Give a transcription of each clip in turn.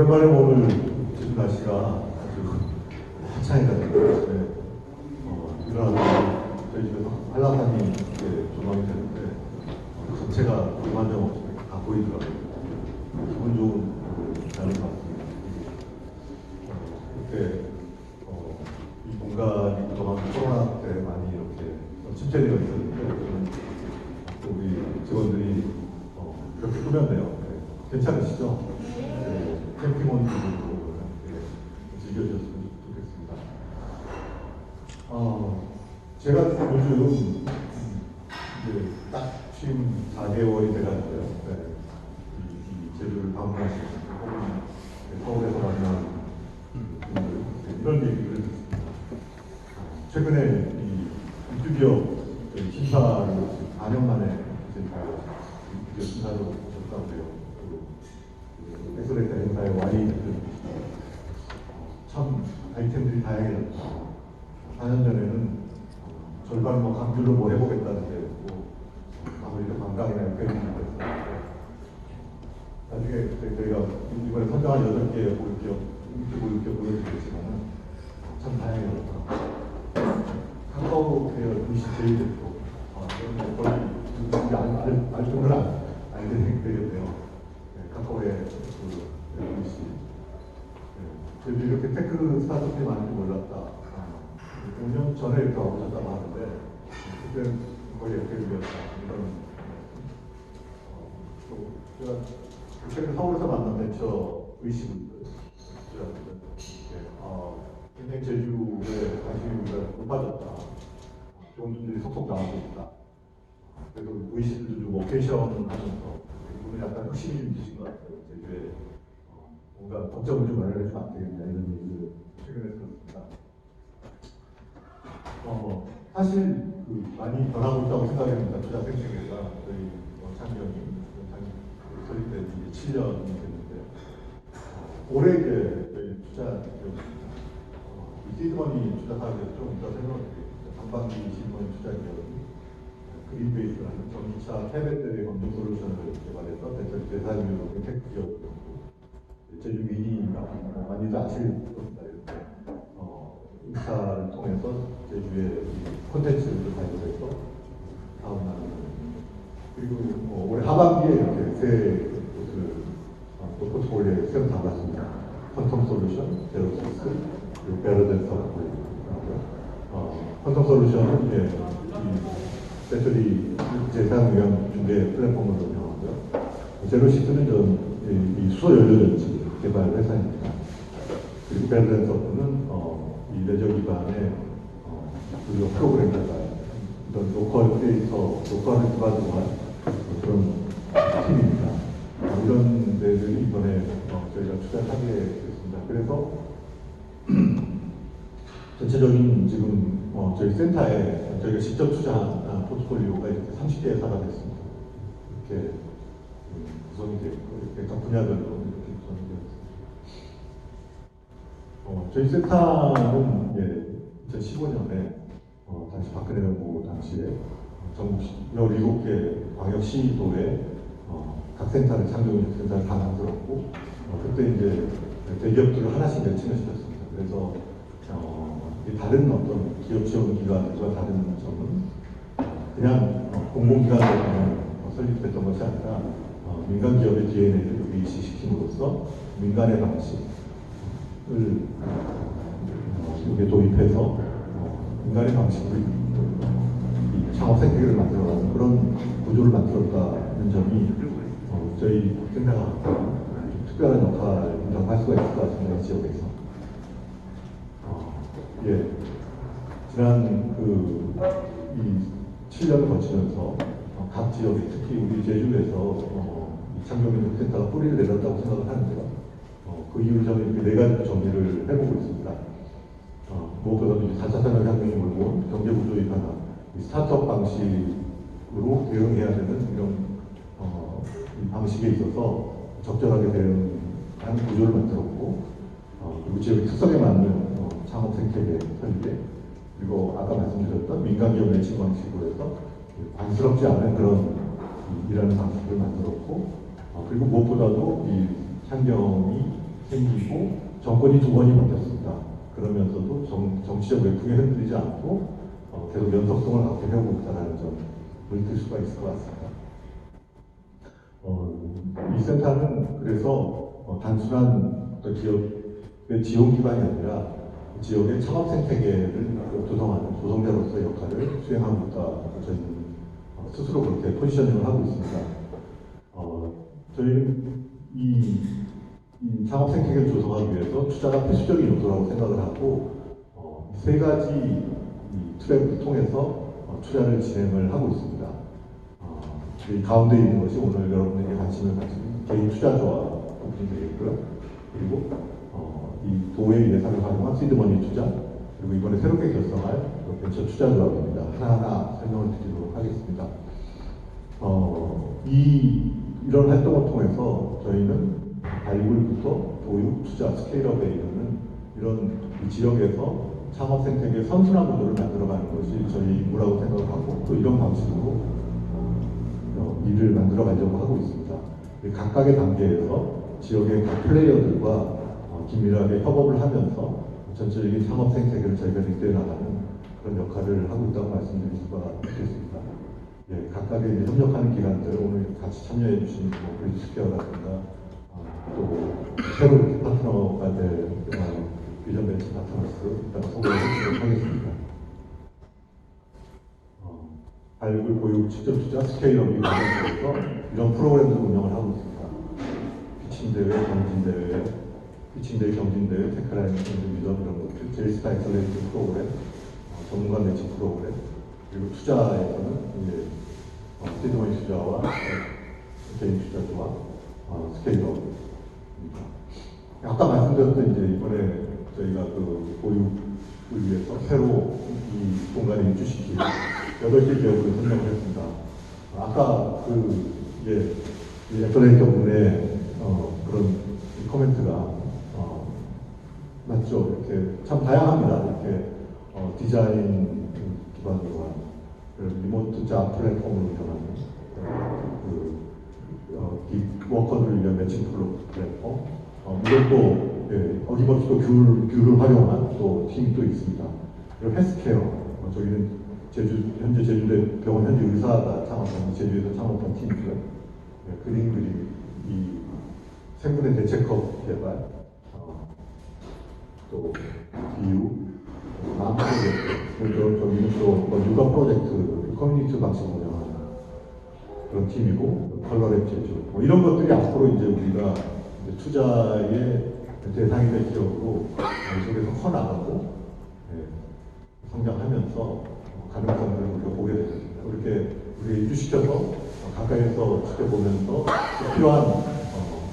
오랜만에 오늘 지금 날씨가 아주 화창해가지고 일어나서 저희 집에서 한라산이 이렇게 조망이 되는데 전체가 불만정 없이 다 보이더라고요. 기분 좋은 날인 것 같습니다. 그때 이 공간이 그동안 코로나 때 많이 이렇게 침체되어 있었는데 우리 직원들이 그렇게 꾸몄네요. 네. 괜찮으시죠? 네. 캠핑온 분들도 즐겨주셨으면 좋겠습니다. 제가 요즘 이제 딱 취임 4개월이 돼가지고요. 네. 이 제주를 방문하시는 혹은 서울에서 만난 분들 이런 얘기를 듣습니다. 최근에 이 입주기업 심사를 4년 만에 이제 입주기업 심사로 졌다고 해요. 엑셀렉터 행사에 와인 참 아이템들이 다양해졌다. 4년 전에는 절반 강주로 뭐 해보겠다는데 아무래도 관광이나 이렇게 했는데 나중에 저희가 이번에 선정한 8개의 보유기업 보여드리겠지만 참 다양해졌다. 카카오 계열 VC 제일 대표 거의 말씀을 알게 되겠네요. 카카오의 VC 저희도 이렇게 테크 스타트업이 많은 줄 몰랐다. 5년 전에 이렇게 와보셨다고 하는데 그때는 거의 FL이었다. 이런 제가 최근 서울에서 만난 벤처 VC분들 굉장히 제주에 관심이 높아졌다. 좋은 분들이 속속 나오고 있다. 그래서 VC들도 좀 워케이션 하면서 이분은 약간 흑심이 좀 있으신 것 같아요. 제주에 뭔가 거점을 좀 마련해주면 안 되겠냐 이런 얘기를 최근에 들었습니다. 사실 많이 변하고 있다고 생각합니다. 투자 생태계가 저희 창경이 설립된 이제 7년이 됐는데 올해 이제 저희 투자 시드머니 투자 사업에서 좀 더 설명드리겠습니다. 상반기 시드머니 투자 기업이 그린베이스라는 전기차 폐배터리 검증 솔루션을 개발해서 대사용료 테크 기업이었고 제주 미니가 많이들 아실 겁니다. 인사를 통해서 제주의 콘텐츠를 발굴해서 사업 나누는 그리고 올해 하반기에 이렇게 새 포트폴리오에 새로 담았습니다. 퀀텀 솔루션, 제로시스, 그리고 베러덴 서브고요. 퀀텀 솔루션은 이제 이 배터리 재사용량 중대 플랫폼을 운영하고요. 제로시스는 이 수소 연료전지 개발 회사입니다. 그리고 베러덴 서브는 이 레저 기반의 의료 프로그램 개발, 이런 로컬 크리에이터, 로컬을 기반으로 한 그런 팀입니다. 이런 데들이 이번에 저희가 투자를 하게 됐습니다. 그래서 전체적인 지금 저희 센터에 저희가 직접 투자한 포트폴리오가 이렇게 30개 회사가 됐습니다. 이렇게 구성이 되어 있고 이렇게 각 분야별로 이렇게 구성이 되어 있습니다. 저희 센터는 2015년에 당시 박근혜 정부 당시에 전국 17개 광역시도에 각 센터를 창조적 센터를 다 만들었고 그때 이제 대기업들을 하나씩 매칭을 시켰습니다. 그래서 다른 어떤 기업 지원 기관들과 다른 점은 그냥 공공기관으로 설립됐던 것이 아니라 민간 기업의 DNA를 여기 이식시킴으로써 민간의 방식을 여기에 도입해서 민간의 방식으로 창업 생태계를 만들어가는 그런 구조를 만들었다는 점이 저희 생각하 특별한 역할을 할 수가 있을 것 같습니다. 이 지역에서. 지난 이 7년을 거치면서 각 지역에 특히 우리 제주에서 창조민족센터가 뿌리를 내렸다고 생각을 하는데요. 그 이유를 저는 이렇게 4가지 정리를 해보고 있습니다. 무엇보다도 4차 산업혁명이 몰고 온 경제구조의 변화, 스타트업 방식으로 대응해야 되는 이런 이 방식에 있어서 적절하게 대응하는 구조를 만들었고 그리고 지역의 특성에 맞는 창업 생태계 설계 그리고 아까 말씀드렸던 민간기업 매칭 방식으로 해서 관스럽지 않은 그런 일하는 방식을 만들었고 그리고 무엇보다도 이 창경이 생기고 정권이 두 번이 바뀌었습니다. 그러면서도 정치적 외풍에 흔들리지 않고 계속 연속성을 갖고 해오고 있다는 점을 들 수가 있을 것 같습니다. 이 센터는 그래서 단순한 기업의 지원 기반이 아니라 지역의 창업 생태계를 조성하는 조성자로서의 역할을 수행하고 있다고 저희는 스스로 그렇게 포지셔닝을 하고 있습니다. 저희는 이 창업 생태계를 조성하기 위해서 투자가 필수적인 요소라고 생각을 하고 세 가지 트랙을 통해서 투자를 진행을 하고 있습니다. 이 가운데 있는 것이 오늘 여러분에게 관심을 가진 개인 투자조합 부분이 되겠고요. 그리고 이 도의 예산을 활용한 시드머니 투자, 그리고 이번에 새롭게 결성할 벤처 투자조합입니다. 하나하나 설명을 드리도록 하겠습니다. 이런 활동을 통해서 저희는 발굴부터 교육, 투자, 스케일업에 이르는 이런 지역에서 창업 생태계의 선순환 구조를 만들어가는 것이 저희 임무라고 생각하고 또 이런 방식으로 일을 만들어가려고 하고 있습니다. 각각의 단계에서 지역의 각 플레이어들과 긴밀하게 협업을 하면서 전체적인 창업 생태계를 저희가 이끌어 나가는 그런 역할을 하고 있다고 말씀드릴 수가 있겠습니다. 예, 각각의 이제 협력하는 기관들 오늘 같이 참여해 주신 브리지스퀘어라든가 또 새로 이렇게 파트너가 될 비전 벤처 파트너스 일단 소개해 드리도록 하겠습니다. 발굴, 보육, 직접 투자, 스케일업이 관련돼서 이런 프로그램들 운영을 하고 있습니다. 피칭 대회, 경진 대회, 피칭 대회, 경진 대회, 테크라인 미전 이런 것들, 제일스타 엑셀런스 프로그램, 전문가 매칭 프로그램, 그리고 투자에서는 이제 시드머니 투자와 개인 투자와 스케일업입니다. 아까 말씀드렸던 이제 이번에 저희가 그 보육을 위해서 새로 이 공간에 입주시킬 8개 기업으로 설명을 했습니다. 아까 애플레이터 분의 그런 코멘트가 맞죠. 이렇게 참 다양합니다. 이렇게 디자인 기반으로 한 리모트 잡 플랫폼으로 운영하는 워커들을 위한 매칭 플랫폼 이것도 어김없이 또 귤을 활용한 또 팀이 또 있습니다. 그리고 헬스케어 저희는 현재 제주대 병원 현재 의사가 창업한 제주에서 창업한 팀이고요. 그림 그리기, 이 생분해 대체컵 개발, 또 비유, 마음 프로젝트, 저희는 또 육아 프로젝트, 커뮤니티 방식으로 운영하는 그런 팀이고, 컬러랩 제주, 이런 것들이 앞으로 이제 우리가 이제 투자의 대상이 될 기업으로 속에서 커나가고 성장하면서 가능성을 우리가 보게 되겠습니다. 이렇게 우리가 입주시켜서 가까이서 지켜보면서 필요한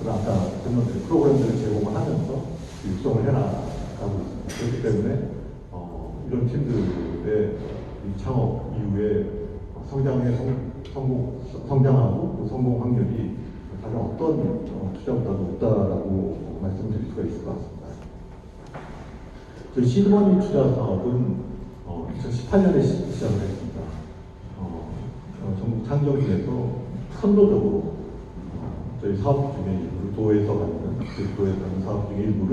그런 아까 설명드린 프로그램들을 제공을 하면서 육성을 해나가고 있습니다. 그렇기 때문에 이런 팀들의 이 창업 이후에 성장하고 그 성공 확률이 다른 어떤 투자보다도 높다라고 말씀드릴 수가 있을 것 같습니다. 저희 시드머니 투자 사업은 2018년에 시작을 했습니다. 전국 창경시에서 선도적으로 저희 사업 중에 일부를 도에서 갖는 제주도에서 하는 사업 중에 일부를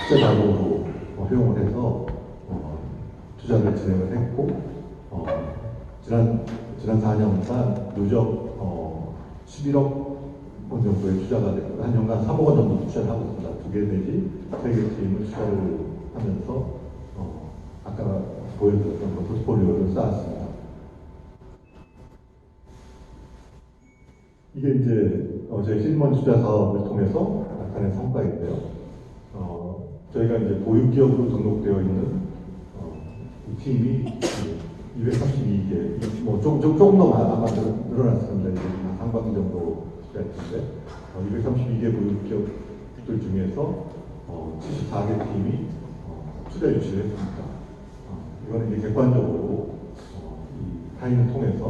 투자 자금으로 활용을 해서 투자를 진행을 했고 지난 4년간 누적 11억 원 정도의 투자가 됐고 한 년간 3억 원 정도 투자를 하고 있습니다. 2개 내지 3개 팀을 투자를 하면서 아까 보여드렸던 그 포트폴리오를 쌓았습니다. 이게 이제 저희 시드머니 투자 사업을 통해서 나타낸 성과인데요. 저희가 이제 보육기업으로 등록되어 있는 이 팀이 232개, 조금 더 아마 늘어났습니다. 이제 상반기 정도 수준인데 232개 보육기업들 중에서 74개 팀이 투자 유치를 했습니다. 이거는 이제 객관적으로 이 타인을 통해서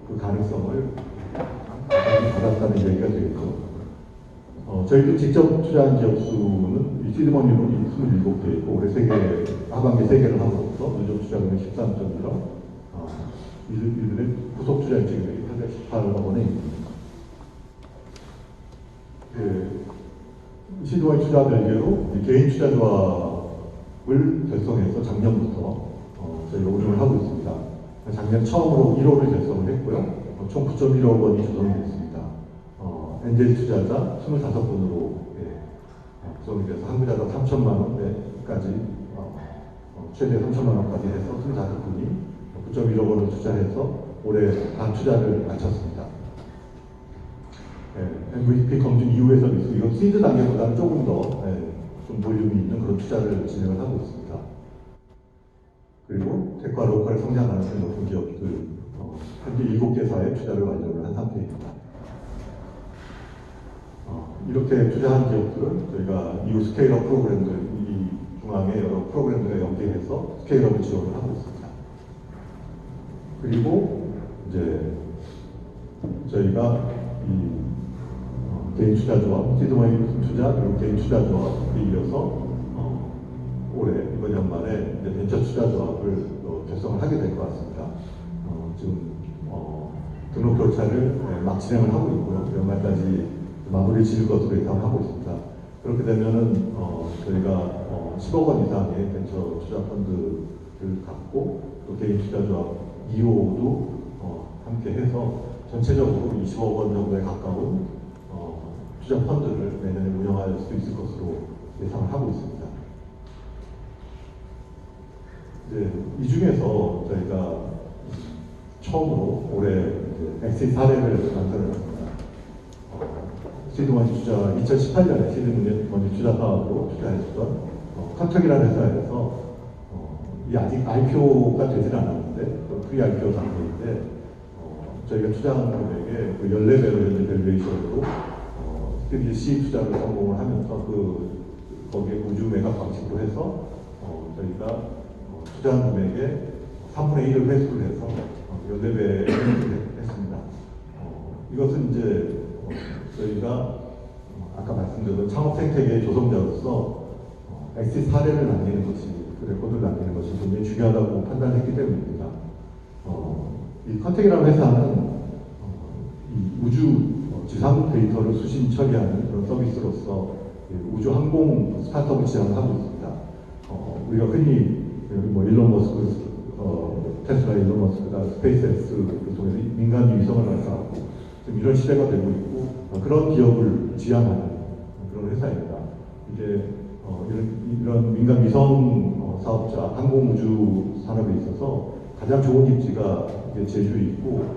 그 가능성을 받았다는 얘기가 되겠죠. 저희도 직접 투자한 기업 수는 이 시드머니로 27개 있고 올해 하반기 3개를 함으로써 누적 투자금이 13.1억, 이들의 구속 투자 인증금액이 818억 원에 있습니다. 시드머니 투자 별개로 개인 투자 조합을 결성해서 작년부터 저희가 운영을 하고 있습니다. 작년 처음으로 1호를 결성을 했고요. 총 9.1억 원이 조성이 됐습니다. 엔젤 투자자 25분으로 구성이 돼서 한국자산 3천만 원까지 최대 3천만 원까지 해서 25분이 9.1억 원을 투자해서 올해 반 투자를 마쳤습니다. MVP 검증 이후의 서비스, 이건 시드 단계보다는 조금 더 좀 볼륨이 있는 그런 투자를 진행을 하고 있습니다. 그리고 테크와 로컬에 성장하는 높은 기업들 현재 7개사에 투자를 완료를 한 상태입니다. 이렇게 투자한 기업들은 저희가 이후 스케일업 프로그램들, 이 중앙에 여러 프로그램들에 연계해서 스케일업을 지원을 하고 있습니다. 그리고 이제 저희가 이 개인 투자조합, 시드머니 투자, 그리고 개인 투자조합에 이어서 올해 이번 연말에 이제 벤처 투자조합을 결성을 하게 될 것 같습니다. 지금 등록 절차를 막 진행을 하고 있고요. 연말까지 마무리 지을 것으로 예상하고 있습니다. 그렇게 되면은 저희가 10억 원 이상의 벤처 투자 펀드를 갖고 또 개인 투자조합 2호도 함께 해서 전체적으로 20억 원 정도에 가까운 투자 펀드를 내년에 운영할 수 있을 것으로 예상을 하고 있습니다. 이제 이 중에서 저희가 처음으로 올해 엑시 사례를 만들어냈습니다. 시드머니 투자 2018년에 시드머니 투자 사업으로 투자했던 컨택이라는 회사에서 이 아직 IPO가 되질 않았는데 프리-IPO 단계인데 저희가 투자한 금액의 그 14배로 현재 밸류에이션으로 시리즈 C 투자를 성공을 하면서 거기에 우주 매각 방식으로 해서 저희가 투자한 금액의 3분의 1을 회수를 해서 14배를 했습니다. 이것은 이제 저희가 아까 말씀드린 창업 생태계의 조성자로서 엑시트 사례를 남기는 것이, 그 레코드를 남기는 것이 굉장히 중요하다고 판단했기 때문입니다. 이 컨택이라는 회사는 이 우주 지상 데이터를 수신 처리하는 그런 서비스로서 우주 항공 스타트업을 지향을 하고 있습니다. 우리가 흔히 뭐 일론 머스크, 테슬라 일론 머스크가 스페이스X를 통해서 민간 위성을 발사하고 지금 이런 시대가 되고 있고 그런 기업을 지향하는 그런 회사입니다. 이제 이런 민간 위성 사업자, 항공 우주 산업에 있어서 가장 좋은 입지가 제주에 있고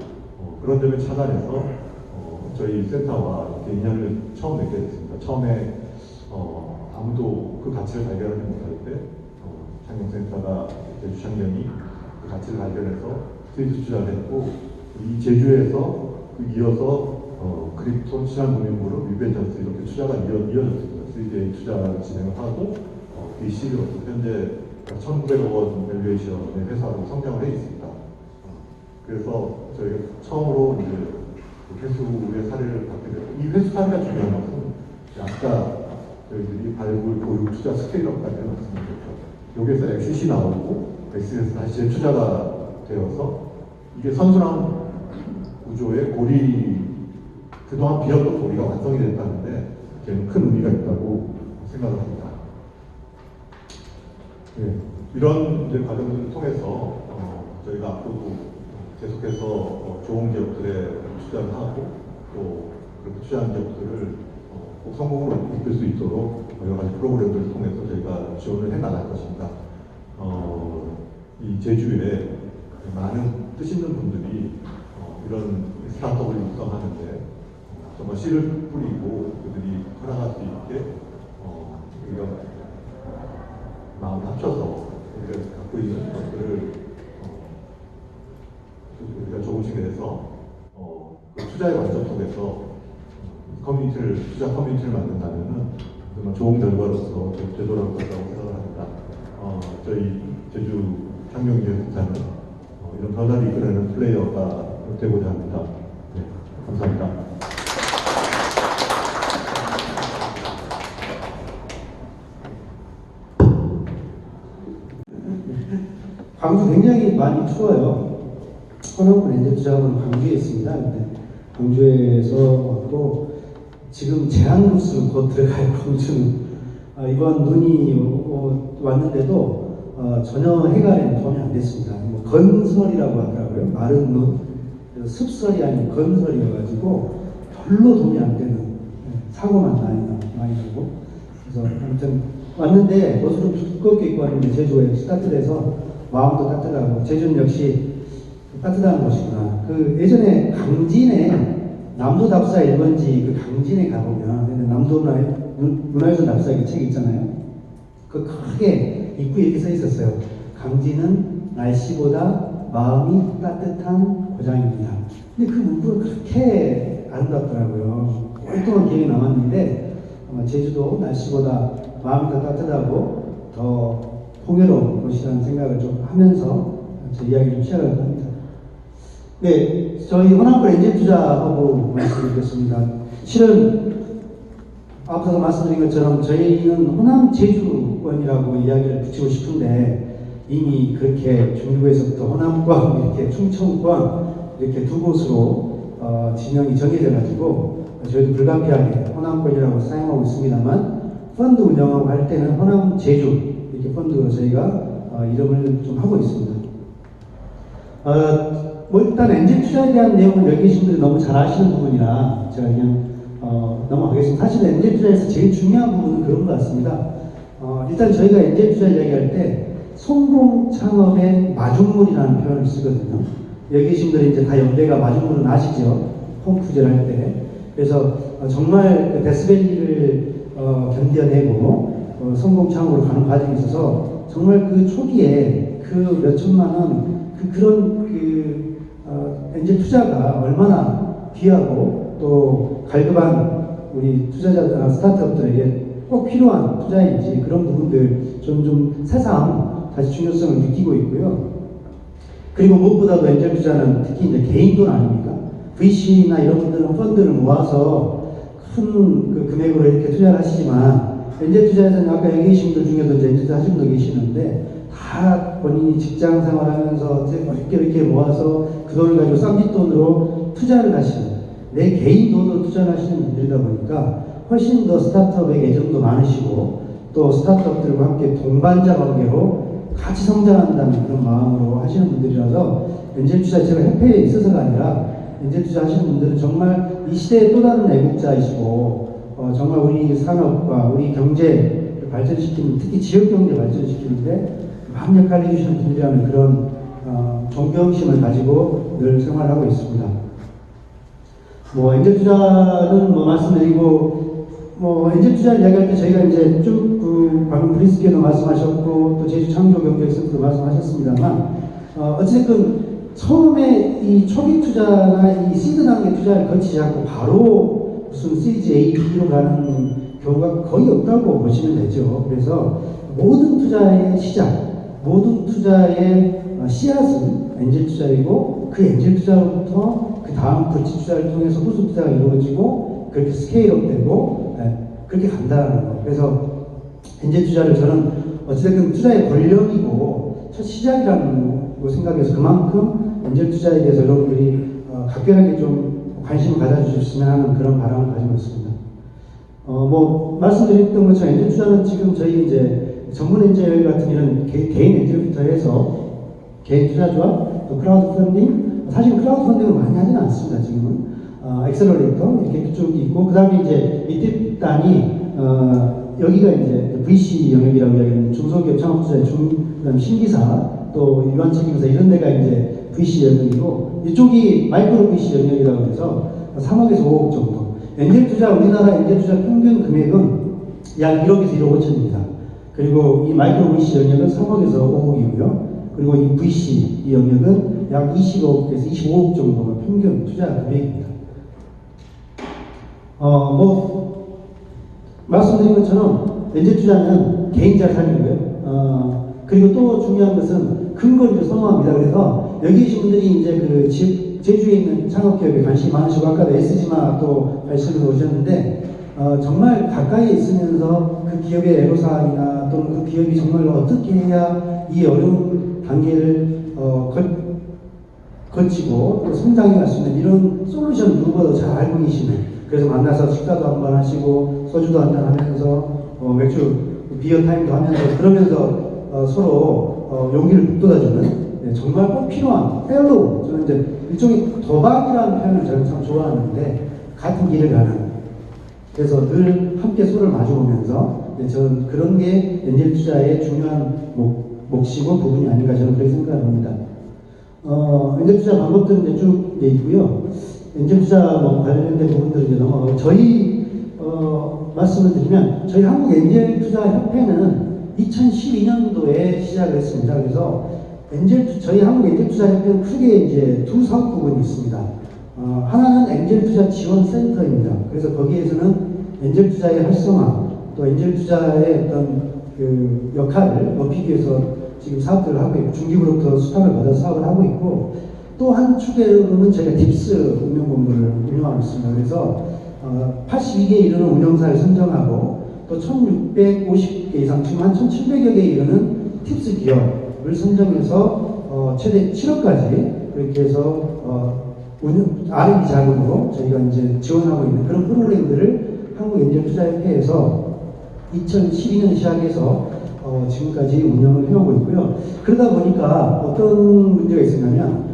그런 점에 착안해서 저희 센터와 이렇게 인연을 처음 맺게 됐습니다. 처음에 아무도 그 가치를 발견하지 못할 때 창경센터가 제주 창경이 그 가치를 발견해서 스위스 투자를 했고 이 제주에서 이어서 크립톤, 신한금융그룹, 유벤처스 이렇게 투자가 이어졌습니다. 3D의 투자를 진행을 하고 VC로 현재 1,900억 원 밸류에이션의 회사로 성장을 해 있습니다. 그래서 저희가 처음으로 이제 회수의 사례를 갖게 되고 이 회수 사례가 중요한 것은 아까 저희들이 발굴, 교육, 투자 스케일업까지 말씀드렸죠. 여기에서 엑시시 나오고 엑시에서 다시 재투자가 되어서 이게 선순환 구조의 고리, 그동안 비었던 고리가 완성이 됐다는데 큰 의미가 있다고 생각을 합니다. 네, 이런 이제 과정들을 통해서 저희가 앞으로도 계속해서 좋은 기업들에 투자를 하고 또 그렇게 투자한 기업들을 꼭 성공으로 이끌 수 있도록 여러 가지 프로그램들을 통해서 저희가 지원을 해 나갈 것입니다. 이 제주에 많은 뜻 있는 분들이 이런 스타트업을 육성하는데 정말 씨를 뿌리고 그들이 커나갈 수 있게 우리가 마음 합쳐서 우리가 갖고 있는 것들을 우리가 조금씩 해서 그 투자의 관점 속에서 투자 커뮤니티를 만든다면은 정말 좋은 결과로서 되돌아올 것이라고 생각을 합니다. 저희 제주 창경기획사는 이런 변화를 이끌어내는 플레이어가 되고자 합니다. 네, 감사합니다. 광주 굉장히 많이 추워요. 헌업은 엔젤 투자금은 광주에 있습니다. 근데 광주에서 왔고 지금 제한구수 곧 들어갈 광주는 이번 눈이 왔는데도 전혀 해결에 도움이 안 됐습니다. 뭐 건설이라고 하더라고요. 마른 눈, 습설이 아닌 건설이어가지고 별로 도움이 안 되는 사고만 많이 나고. 그래서 아무튼 왔는데 옷을 두껍게 입고 왔는데 제주에 따뜻해서 마음도 따뜻하고 제주는 역시 따뜻한 곳이구나. 그 예전에 강진에 남도 답사 1번지 그 강진에 가보면 남도 문화유산 답사 그 책 있잖아요. 그 크게 입구에 이렇게 써 있었어요. 강진은 날씨보다 마음이 따뜻한 고장입니다. 근데 그 문구가 그렇게 아름답더라고요. 오랫동안 기억에 남았는데 제주도 날씨보다 마음이 더 따뜻하고 더 풍요로운 곳이라는 생각을 좀 하면서 제 이야기를 좀 시작을 합니다. 네, 저희 호남권 엔젤투자하고 말씀드리겠습니다. 실은 앞서서 말씀드린 것처럼 저희는 호남 제주권이라고 이야기를 붙이고 싶은데 이미 그렇게 중부에서부터 호남권, 이렇게 충청권 이렇게 두 곳으로 지명이 정해져 가지고 저희도 불가피하게 호남권이라고 사용하고 있습니다만 펀드 운영하고 할 때는 호남 제주 이렇게 펀드로 저희가 이름을 좀 하고 있습니다. 뭐 일단 엔젤 투자에 대한 내용은 여기 계신 분들이 너무 잘 아시는 부분이라 제가 그냥 넘어가겠습니다. 사실 엔젤 투자에서 제일 중요한 부분은 그런 것 같습니다. 일단 저희가 엔젤 투자 이야기할 때 성공 창업의 마중물이라는 표현을 쓰거든요. 여기 계신 분들이 이제 다 연배가 마중물은 아시죠? 홈쿠제를 할 때. 그래서 정말 그 데스밸리를 견뎌내고 성공 창업으로 가는 과정에 있어서 정말 그 초기에 그 몇 천만 원 그런 엔젤 투자가 얼마나 귀하고 또 갈급한 우리 투자자 스타트업들에게 꼭 필요한 투자인지 그런 부분들 좀 새삼 다시 중요성을 느끼고 있고요. 그리고 무엇보다도 엔젤 투자는 특히 이제 개인 돈 아닙니까? VC나 이런 분들은 펀드를 모아서 큰 그 금액으로 이렇게 투자를 하시지만 엔젤 투자에서는 아까 여기 계신 분들 중에도 이제 엔젤 투자 하신 분도 계시는데 다 본인이 직장 생활하면서 이렇게 모아서 그 돈을 가지고 쌈짓돈으로 투자를 하시는 내 개인 돈으로 투자를 하시는 분들이다 보니까 훨씬 더 스타트업에 애정도 많으시고 또 스타트업들과 함께 동반자 관계로 같이 성장한다는 그런 마음으로 하시는 분들이라서 엔젤 투자 제가 협회에 있어서가 아니라 엔젤 투자 하시는 분들은 정말 이 시대의 또 다른 애국자이시고 정말 우리 산업과 우리 경제를 발전시키는 특히 지역 경제 발전시키는데 많은 역할을 해주시는 분들이라는 그런 존경심을 가지고 늘 생활하고 있습니다. 뭐 엔젤 투자는 뭐 말씀드리고 뭐 엔젤 투자를 이야기할 때 저희가 이제 쭉 방금 브리스께도 말씀하셨고 또 제주 창조경제센터도 말씀하셨습니다만 어쨌든 처음에 이 초기 투자나 이 시드 단계 투자를 거치지 않고 바로 무슨 시리즈 A, B로 가는 경우가 거의 없다고 보시면 되죠. 그래서 모든 투자의 시작, 모든 투자의 씨앗은 엔젤 투자이고 그 엔젤 투자로부터 그 다음 브릿지 투자를 통해서 후속 투자가 이루어지고 그렇게 스케일업 되고 그렇게 간다는 거. 그래서 엔젤 투자를 저는 어쨌든 투자의 권력이고 첫 시작이라는 거 생각해서 그만큼 엔젤 투자에 대해서 여러분들이 각별하게 좀 관심을 가져주셨으면 하는 그런 바람을 가지고 있습니다. 뭐 말씀드렸던 것처럼 엔젤 투자는 지금 저희 이제 전문 엔젤 같은 이런 개인 엔젤부터 해서 개인 투자주와 또 크라우드 펀딩, 사실 크라우드 펀딩을 많이 하지는 않습니다. 지금은 엑셀러레이터 이렇게 쭉 있고 그 다음에 이제 밑에 단이 여기가 이제 VC 영역이라고 이야기하는 중소기업 창업투자의 그다음 신기사 또 일반 책임사 이런 데가 이제 VC 영역이고 이쪽이 마이크로 VC 영역이라고 해서 3억에서 5억 정도. 엔젤 투자 우리나라 엔젤 투자 평균 금액은 약 1억에서 1억 5천입니다. 그리고 이 마이크로 VC 영역은 3억에서 5억이고요. 그리고 이 VC 이 영역은 약 20억에서 25억 정도가 평균 투자 금액입니다. 뭐 말씀드린 것처럼 엔젤 투자는 개인 자산이고요. 그리고 또 중요한 것은 근거리를 선호합니다. 그래서 여기 계신 분들이 이제 그 제주에 있는 창업기업에 관심이 많으시고 아까도 SG마 또 말씀을 오셨는데 정말 가까이에 있으면서 그 기업의 애로사항이나 또는 그 기업이 정말 어떻게 해야 이 어려운 단계를 거치고 또 성장해 갈 수 있는 이런 솔루션 누구보다 잘 알고 계시는 그래서 만나서 식사도 한번 하시고 소주도 한잔 하면서 맥주 비어 타임도 하면서 그러면서 서로 용기를 북돋아주는 정말 꼭 필요한 펠로우, 저는 이제 일종의 도박이라는 표현을 저는 참 좋아하는데 같은 길을 가는, 그래서 늘 함께 손을 마주보면서 저는 그런 게 엔젤 투자의 중요한 몫이고 부분이 아닌가 저는 그렇게 생각합니다. 엔젤 투자 방법들은 이제 쭉 있고요. 엔젤 투자 관련된 부분들을 이제 넘어가고 저희 말씀을 드리면 저희 한국 엔젤 투자 협회는 2012년도에 시작을 했습니다. 그래서 저희 한국 엔젤 투자 협회는 크게 이제 두 사업 부분이 있습니다. 하나는 엔젤 투자 지원 센터입니다. 그래서 거기에서는 엔젤 투자의 활성화, 또 엔젤 투자의 어떤 그 역할을 높이기 위해서 지금 사업들을 하고 있고, 중기부로부터 수탁을 받아서 사업을 하고 있고, 또 한 축에로는 저희가 딥스 운영본부를 운영하고 있습니다. 그래서 82개에 이르는 운영사를 선정하고, 또 1650개 이상, 지금 한 1700여 개에 이르는 팁스 기업을 선정해서 최대 7억까지 그렇게 해서 R&D 자금으로 저희가 이제 지원하고 있는 그런 프로그램들을 한국엔젤투자협회에서 2012년 시작해서 지금까지 운영을 해오고 있고요. 그러다 보니까 어떤 문제가 있었냐면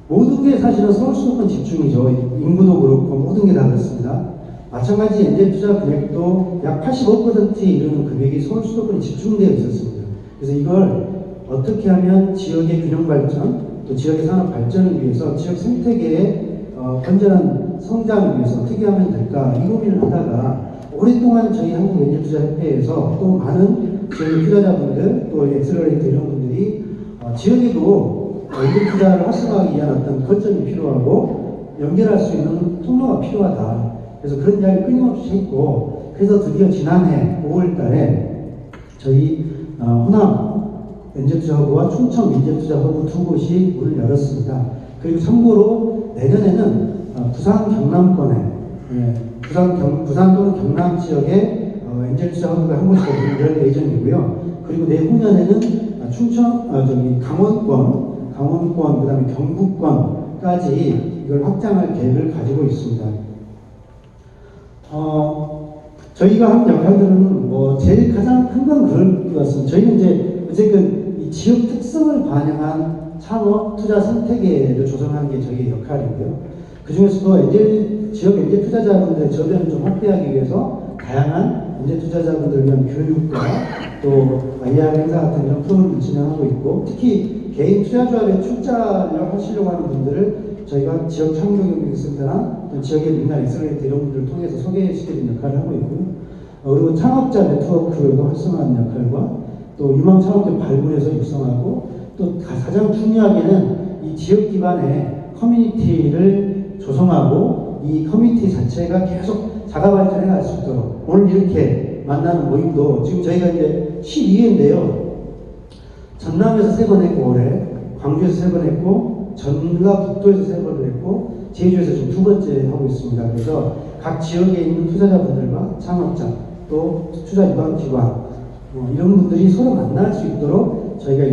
모든 게 사실은 서울 수도권 집중이죠. 인구도 그렇고 모든 게 다 그렇습니다. 마찬가지 엔젤투자 금액도 약 85%에 이르는 금액이 서울 수도권에 집중되어 있었습니다. 그래서 이걸 어떻게 하면 지역의 균형 발전, 또 지역의 산업 발전을 위해서 지역 생태계의 건전한 성장을 위해서 어떻게 하면 될까 이 고민을 하다가 오랫동안 저희 한국엔젤투자협회에서 또 많은 저희 투자자분들 또 엑셀러레이터 이런 분들이 지역에도 엔젤 투자를 활성화하기 위한 어떤 거점이 필요하고 연결할 수 있는 통로가 필요하다. 그래서 그런 이야기를 끊임없이 했고, 그래서 드디어 지난해 5월 달에 저희 호남 엔젤투자허브와 충청 엔젤투자허브 두 곳이 문을 열었습니다. 그리고 참고로 내년에는 부산 경남권에 부산 또는 경남 지역에 엔젤투자허브가 한 곳이 더 문을 열 예정이고요. 그리고 내후년에는 강원권, 그다음에 경북권까지 이걸 확장할 계획을 가지고 있습니다. 저희가 한 역할들은 제일 가장 큰 건 그럴 것 같습니다. 저희는 이제 어쨌든 이 지역 특성을 반영한 창업 투자 생태계를 조성하는 게 저희의 역할이고요. 그 중에서도 지역 엔젤 투자자분들의 저변을 좀 확대하기 위해서 다양한 엔젤 투자자분들을 위한 교육과 또 IR 행사 같은 이런 프로그램을 진행하고 있고, 특히 개인 투자조합에 출자를 하시려고 하는 분들을 저희가 지역 창조경쟁센터나 지역의 민간 엑셀러레이터 이런 분들을 통해서 소개시키는 역할을 하고 있고요. 그리고 창업자 네트워크도 활성화하는 역할과 또 유망 창업자 발굴해서 육성하고, 또 가장 중요하게는 이 지역 기반의 커뮤니티를 조성하고 이 커뮤니티 자체가 계속 자가 발전해 갈 수 있도록, 오늘 이렇게 만나는 모임도 지금 저희가 이제 12회인데요. 전남에서 3번 했고, 올해 광주에서 3번 했고, 전라북도에서 3번을 했고, 제주에서 지금 2번째 하고 있습니다. 그래서 각 지역에 있는 투자자분들과 창업자, 또 투자 유관 기관 이런 분들이 서로 만날 수 있도록 저희가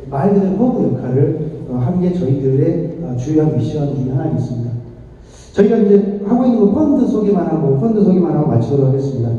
말 그대로 허브 역할을 하는 게 저희들의 주요한 미션 중에 하나 있습니다. 저희가 이제 하고 있는 거 펀드 소개만 하고 마치도록 하겠습니다.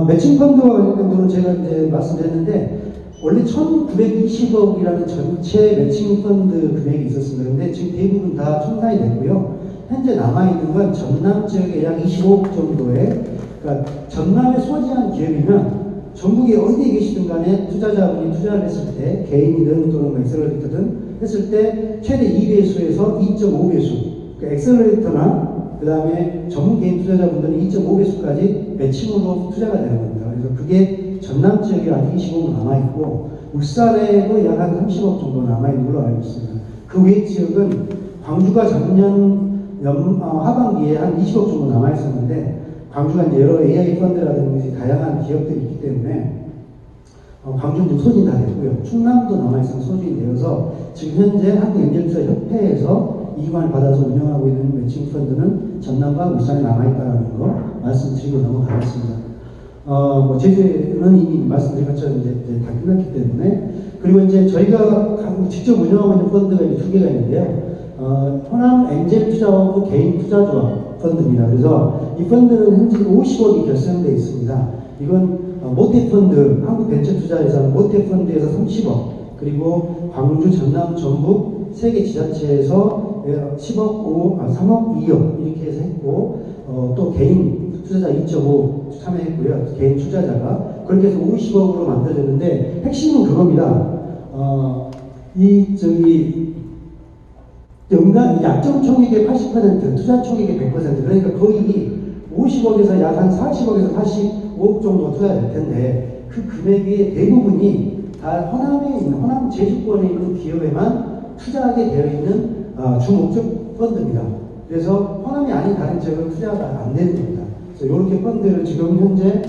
매칭 펀드와 관련된 부분은 제가 이제 말씀드렸는데, 원래 1920억이라는 전체 매칭 펀드 금액이 있었습니다. 그런데 지금 대부분 다 청산이 됐고요. 현재 남아있는 건 전남 지역에 약 25억 정도의, 그러니까 전남에 소지한 기업이면 전국에 어디에 계시든 간에 투자자분이 투자를 했을 때, 개인이든 또는 엑셀러레이터든 했을 때 최대 2배수에서 2.5배수, 그러니까 엑셀러레이터나 그 다음에 전문 개인 투자자분들은 2.5배수까지 매칭으로 투자가 되는 겁니다. 그래서 그게 전남 지역에 아직 25억 남아있고, 울산에도 약 한 30억 정도 남아있는 걸로 알고 있습니다. 그 외 지역은 광주가 작년 하반기에 한 20억 정도 남아있었는데, 광주가 이제 여러 AI 펀드라든지 다양한 기업들이 있기 때문에 광주는 좀 소진이 다 됐고요. 충남도 남아있으면 소진이 되어서 지금 현재 한국엔젤투자협회에서 이관을 받아서 운영하고 있는 매칭 펀드는 전남과 울산에 남아있다는 거 말씀드리고 넘어가겠습니다. 제주는 이미 말씀드린 것처럼 이제 다 끝났기 때문에, 그리고 이제 저희가 직접 운영하고 있는 펀드가 이제 2개가 있는데요. 호남 엔젤 투자하고 개인 투자조합, 펀드입니다. 그래서 이 펀드는 현재 50억이 결성되어 있습니다. 이건 모태펀드, 한국벤처투자에서는 모태펀드에서 30억, 그리고 광주, 전남, 전북 3개 지자체에서 3억 2억 이렇게 해서 했고, 또 개인 투자자 2.5 참여했고요. 개인 투자자가 그렇게 해서 50억으로 만들어졌는데 핵심은 그겁니다. 연간 약정 총액의 80%, 투자 총액의 100%, 그러니까 거의 50억에서 약 한 40억에서 45억 정도 투자될 텐데 그 금액의 대부분이 다 호남에 있는, 호남 제주권에 있는 기업에만 투자하게 되어 있는 주목적 펀드입니다. 그래서 호남이 아닌 다른 지역은 투자가 안 되는 겁니다. 그래서 이렇게 펀드를 지금 현재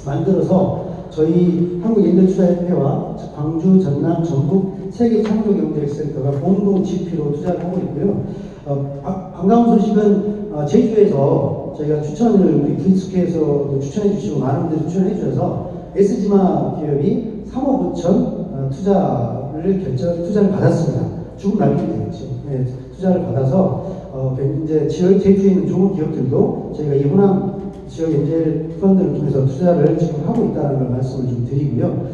만들어서 저희 한국엔젤투자협회와 광주, 전남, 전북 세계 창조경제센터가 공동 GP로 투자를 하고 있고요. 반가운 소식은 제주에서 저희가 추천을 우리 브리스케에서 추천해 주시고 많은 분들이 추천해 주셔서 SG마 기업이 3억 5천 투자를 받았습니다. 주금 날리면 되겠죠. 네, 투자를 받아서 이제 제주에 있는 좋은 기업들도 저희가 이 호남 지역 엔젤 펀드를 통해서 투자를 지금 하고 있다는 걸 말씀을 좀 드리고요.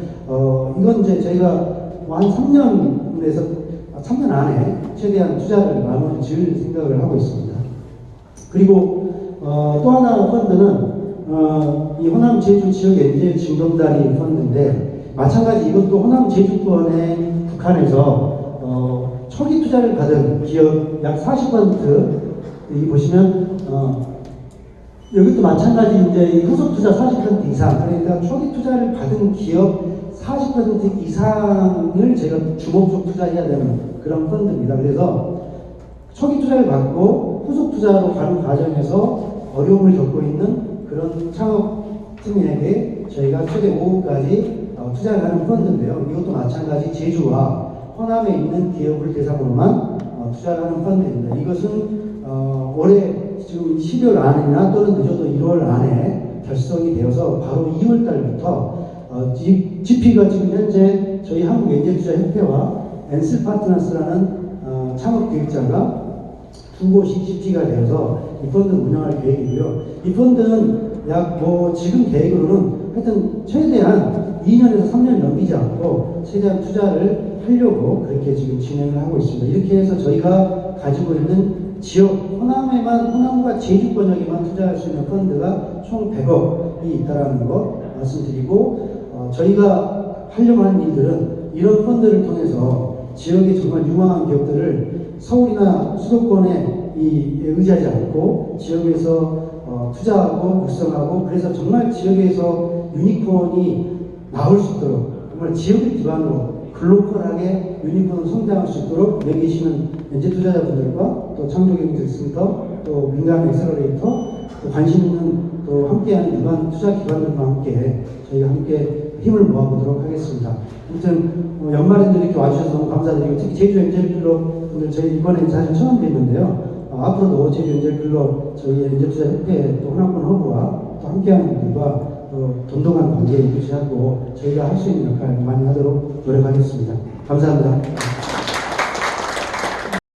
이건 이제 저희가 한 3년 안에 최대한 투자를 마무리 지을 생각을 하고 있습니다. 그리고 또 하나 펀드는 이 호남 제주 지역 엔젤 징검다리 펀드인데 마찬가지 이것도 호남 제주권에 북한에서 초기 투자를 받은 기업 약 40%, 여기 보시면 여기도 마찬가지 이제 후속 투자 40% 이상, 그러니까 초기 투자를 받은 기업 40% 이상을 제가 주목적 투자해야 되는 그런 펀드입니다. 그래서 초기 투자를 받고 후속 투자로 가는 과정에서 어려움을 겪고 있는 그런 창업팀에게 저희가 최대 5억까지 투자를 하는 펀드인데요. 이것도 마찬가지 제주와 호남에 있는 기업을 대상으로만 투자를 하는 펀드입니다. 이것은 올해 지금 12월 안이나 또는 늦어도 1월 안에 결성이 되어서 바로 2월 달부터 GP가 지금 현재 저희 한국엔젤투자협회와 엔슬파트너스라는 창업기획자가 두 곳이 GP가 되어서 이 펀드를 운영할 계획이고요. 이 펀드는 지금 계획으로는 하여튼 최대한 2년에서 3년 넘기지 않고 최대한 투자를 하려고 그렇게 지금 진행을 하고 있습니다. 이렇게 해서 저희가 가지고 있는 지역, 호남과 제주권역에만 투자할 수 있는 펀드가 총 100억이 있다는 거 말씀드리고, 저희가 하려고 하는 일들은 이런 펀드를 통해서 지역의 정말 유망한 기업들을 서울이나 수도권에 의지하지 않고 지역에서 투자하고 육성하고, 그래서 정말 지역에서 유니콘이 나올 수 있도록 정말 지역을 기반으로 글로컬하게 유니콘으로 성장할 수 있도록 여기 계시는 엔젤 투자자분들과 또 창조경제센터, 또 민간 엑셀러레이터, 또 관심 있는 또 함께하는 일반 투자 기관들과 함께 저희가 함께 힘을 모아보도록 하겠습니다. 아무튼 연말에도 이렇게 와주셔서 너무 감사드리고, 특히 제주 엔젤클럽 분들 저희 이번에 사실 처음 뵙는데요. 앞으로도 제주 엔젤클럽 저희 엔젤투자협회 또 호남권 허브와 또 함께하는 분들과 돈독한 관계 유지하고 저희가 할 수 있는 역할을 많이 하도록 노력하겠습니다. 감사합니다.